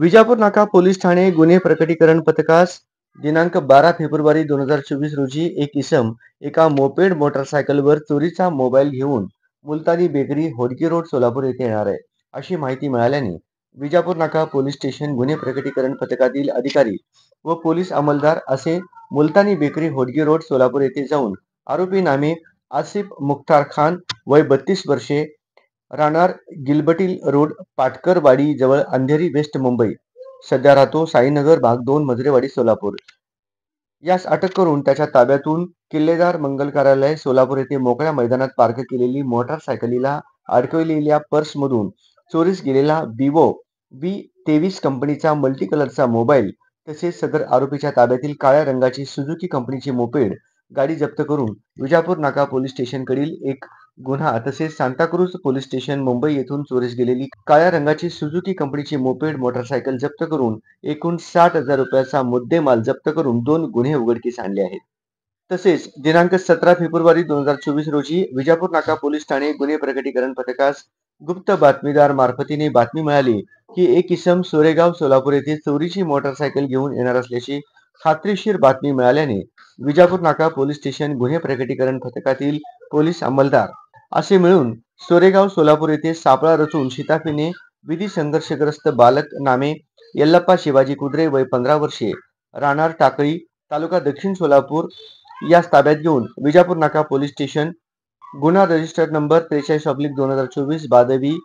विजापूर नाका पोलीस ठाणे गुन्हे प्रकटीकरण पथकास दिनांक 12 फेब्रुवारी 2024 रोजी एक इसम एका मोपेड मोटरसायकलवर चोरीचा मोबाईल घेऊन मुलतानी बेकरी होडकी रोड सोलापूर येथे येणार आहे अशी माहिती मिळाल्याने विजापूर नाका पोलीस स्टेशन गुन्हे प्रकटीकरण पथकातील अधिकारी व पोलीस अंमलदार असे मुलतानी बेकरी होडकी रोड सोलापूर येथे जाऊन आरोपी नामे आसिफ मुख्तार खान वय 32 वर्षे राहणार गिलबटिल रोड पाटकरवाडी जवळ अंधेरी वेस्ट मुंबई सध्या राहतो साईनगर भाग 2 मजरेवाडी सोलापूर यास अटक करून त्याच्या ताब्यातून किल्लेदार मंगल कार्यालय सोलापूर येथे मोकळ्या मैदानात पार्क केलेली मोटारसायकलीला अडकवलेल्या पर्समधून चोरीस गेलेला विवो V23 कंपनीचा मल्टी कलरचा मोबाईल तसेच सदर आरोपीच्या ताब्यातील काळ्या रंगाची सुझुकी कंपनीची मोपेड गाडी जप्त करून विजापूर नाका पोलीस स्टेशनकडील एक गुन्हा तसेच सांताक्रूज पोलीस स्टेशन मुंबई येथून चोरीस गेलेली काळ्या रंगाची सुझुकी कंपनीची मोपेड मोटारसायकल जप्त करून एकूण 60,000 रुपयाचा मुद्देमाल जप्त करून 2 गुन्हे उघडकीस आणले आहेत. तसेच दिनांक 17 फेब्रुवारी 2024 रोजी विजापूर नाका पोलीस ठाणे गुन्हे प्रकटीकरण पथकास गुप्त बातमीदार मार्फतीने बातमी मिळाली की एक इसम सोरेगाव सोलापूर येथे चोरीची मोटारसायकल घेऊन येणार असल्याची खात्रीशीर बातमी मिळाल्याने विजापूर नाका पोलीस स्टेशन गुन्हे प्रकटीकरण पथकातील पोलीस अंमलदार असे मिळून सोरेगाव सोलापूर येथे सापळा रचून शिताफीने विधी संघर्षग्रस्त बालक नामे यल्लप्पा शिवाजी कुद्रे वय 15 वर्षे राहणार टाकळी तालुका दक्षिण सोलापूर यास ताब्यात घेऊन विजापूर नाका पोलीस स्टेशन गुन्हा रजिस्टर नंबर 43/2024 बादवी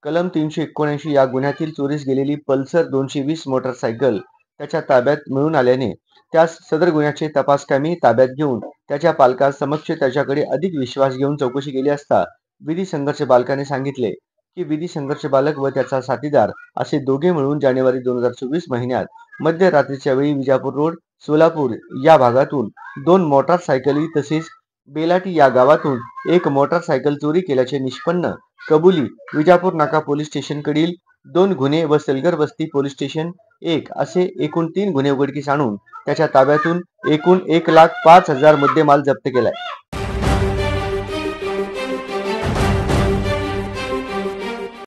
कलम 379 या गुन्ह्यातील चोरीस गेलेली पल्सर 220 मोटारसायकल त्याच्या ताब्यात मिळून आल्याने त्यास सदर गुन्ह्याचे तपासकामी ताब्यात घेऊन त्याच्या पालकांसमक्ष त्याच्याकडे अधिक विश्वास घेऊन चौकशी केली असता विधी संघर्ष बालकाने सांगितले की विधी संघर्ष बालक व त्याचा साथीदार असे दोघे मिळून जानेवारी 2024 महिन्यात मध्यरात्रीच्या वेळी विजापूर रोड सोलापूर या भागातून 2 मोटारसायकली तसेच बेलाटी या गावातून एक मोटारसायकल चोरी केल्याचे निष्पन्न कबुली विजापूर नाका पोलीस स्टेशनकडील 2 गुन्हे व सलगर वस्ती पोलीस स्टेशन 1 असे एकूण 3 गुन्हे उघडकीस आणून त्याच्या ताब्यातून एकूण 1,05,000 मुद्देमाल जप्त केलाय.